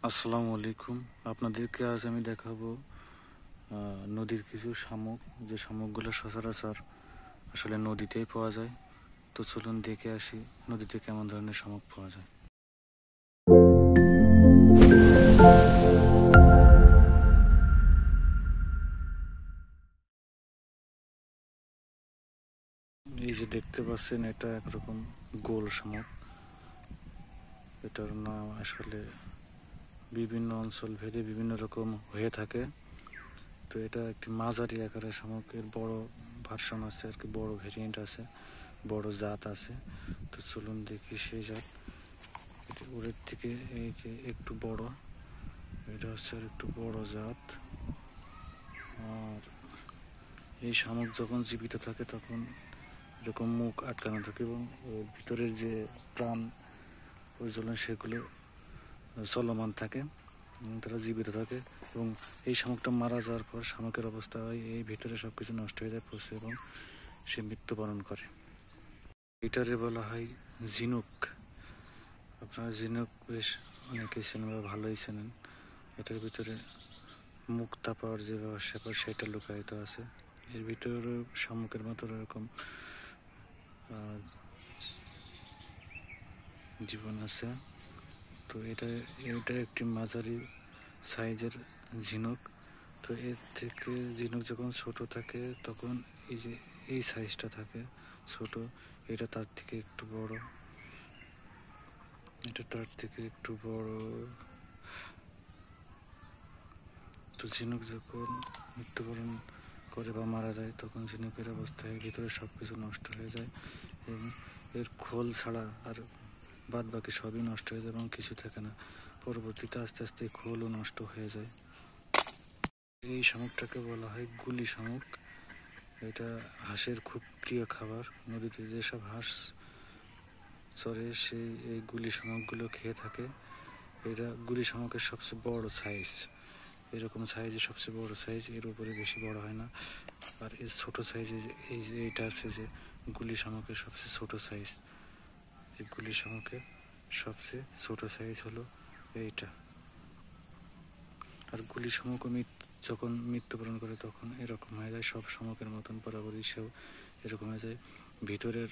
আসসালামু আলাইকুম। আপনাদেরকে আজ আমি দেখাবো নদীর কিছু শামুক, যে শামুকগুলো সচরাচর আসলে নদীতেই পাওয়া যায়। তো চলুন দেখে আসি নদীতে কেমন ধরনের শামুক পাওয়া যায়। এই যে দেখতে পাচ্ছেন, এটা একরকম গোল শামুক। এটার নাম আসলে বিভিন্ন অঞ্চল ভেদে বিভিন্ন রকম হয়ে থাকে। তো এটা একটি মাঝারি আকারের শামুক। এর বড় ভার্সন আছে আর কি, বড় ভেরিয়েন্ট আছে, বড় জাত আছে। তো চলুন দেখি সেই জাত। ওরের থেকে এই যে একটু বড়, এটা হচ্ছে আর একটু বড় জাত। আর এই শামুক যখন জীবিত থাকে তখন এরকম মুখ আটকানো থাকে এবং ওর ভিতরের যে প্রাণ প্রজ্বলন সেগুলো চলমান থাকে এবং তারা জীবিত থাকে। এবং এই শামুকটা মারা যাওয়ার পর শামুকের অবস্থা হয় এই ভিতরে সব কিছু নষ্ট হয়ে যায় পচে এবং সে মৃত্যুবরণ করে। এটারে বলা হয় ঝিনুক। আপনারা ঝিনুক বেশ অনেকেই চেনেন বা ভালোই চেনেন। এটার ভিতরে মুক্তা পাওয়ার যে ব্যাপার সেটা লুকায়িত আছে। এর ভিতরে শামুকের মতো এরকম জীবন আছে। তো এটা একটি মাঝারি সাইজের ঝিনুক। তো এর থেকে ঝিনুক যখন ছোট থাকে তখন এই যে এই সাইজটা থাকে ছোট, এটা তার থেকে একটু বড়, এটা তার থেকে একটু বড়। তো ঝিনুক যখন মৃত্যুবরণ করে বা মারা যায় তখন ঝিনুকের অবস্থায় ভিতরে সব কিছু নষ্ট হয়ে যায় এবং এর খোল ছাড়া আর বাদ বাকি সবই নষ্ট হয়ে যায় এবং কিছু থাকে না। পরবর্তীতে আস্তে আস্তে খোলও নষ্ট হয়ে যায়। এই শামুকটাকে বলা হয় গুলি শামুক। এটা হাঁসের খুব প্রিয় খাবার। নদীতে যেসব হাঁস চরে সেই এই গুলি শামুকগুলো খেয়ে থাকে। এটা গুলি শামুকের সবচেয়ে বড় সাইজ, এরকম সাইজে সবচেয়ে বড় সাইজ, এর উপরে বেশি বড় হয় না। আর এর ছোট সাইজে এই যে এইটা আছে যে গুলি শামুকের সবচেয়ে ছোট সাইজ, যে গুলি শামুকের সবচেয়ে ছোট সাইজ হলো এইটা। আর গুলি শামুকও যখন মৃত্যুবরণ করে তখন এরকম হয়ে যায়, সব শামুকের মতন বরাবরই সেও এরকম হয়ে যায়। ভিতরের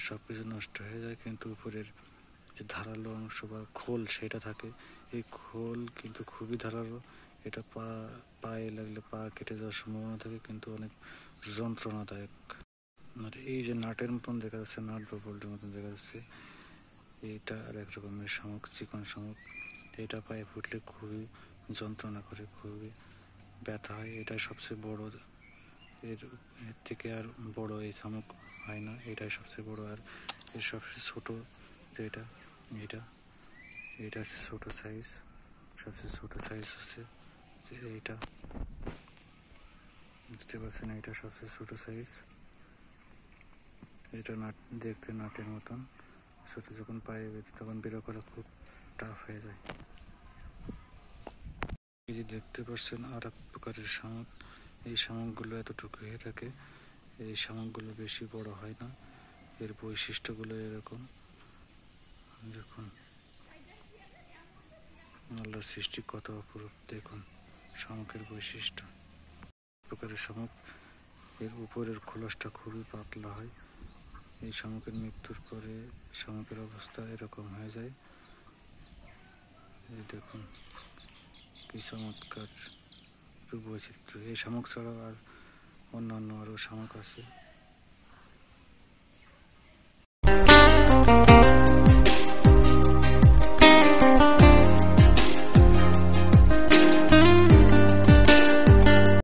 সব কিছু নষ্ট হয়ে যায় কিন্তু উপরের যে ধারালো অংশ বা খোল সেটা থাকে। এই খোল কিন্তু খুবই ধারালো। এটা পায়ে লাগলে পা কেটে যাওয়ার সম্ভাবনা থাকে, কিন্তু অনেক যন্ত্রণাদায়ক। আর এই যে নাটের মতন দেখা যাচ্ছে, নাট বা বোল্টের মতন দেখা যাচ্ছে, এইটা আর এক রকমের শামুক, চিকন শামুক। এটা পায়ে ফুটলে খুবই যন্ত্রণা করে, খুবই ব্যথা হয়। এটা সবচেয়ে বড়, এর থেকে আর বড় এই শামুক হয় না, এটাই সবচেয়ে বড়। আর এর সবচেয়ে ছোট যেটা, এটা এটা হচ্ছে ছোট সাইজ। সবচেয়ে ছোট সাইজ হচ্ছে যে এইটা, বুঝতে পারছেন, এটা সবচেয়ে ছোট সাইজ। এটা দেখতে নাটের মতন ছোট, যখন পায়ে বেঁধে তখন বেরো করা খুব টাফ হয়ে যায়। এই যে দেখতে পাচ্ছেন আর এক প্রকারের শামুক। এই শামুকগুলো এতটুকু হয়ে থাকে। এই শামুকগুলো বেশি বড় হয় না। এর বৈশিষ্ট্যগুলো এরকম, দেখুন আল্লাহর সৃষ্টি কত অপরূপ। দেখুন শামুকের বৈশিষ্ট্য। প্রকারের শামুক, এর উপরের খোলসটা খুবই পাতলা হয়। এই শামুকের মৃত্যুর পরে শামুকের অবস্থা এরকম হয়ে যায়। এই দেখুন কি চমৎকার বৈচিত্র্য। এই শামুক ছাড়াও আর অন্যান্য আরও শামুক আছে।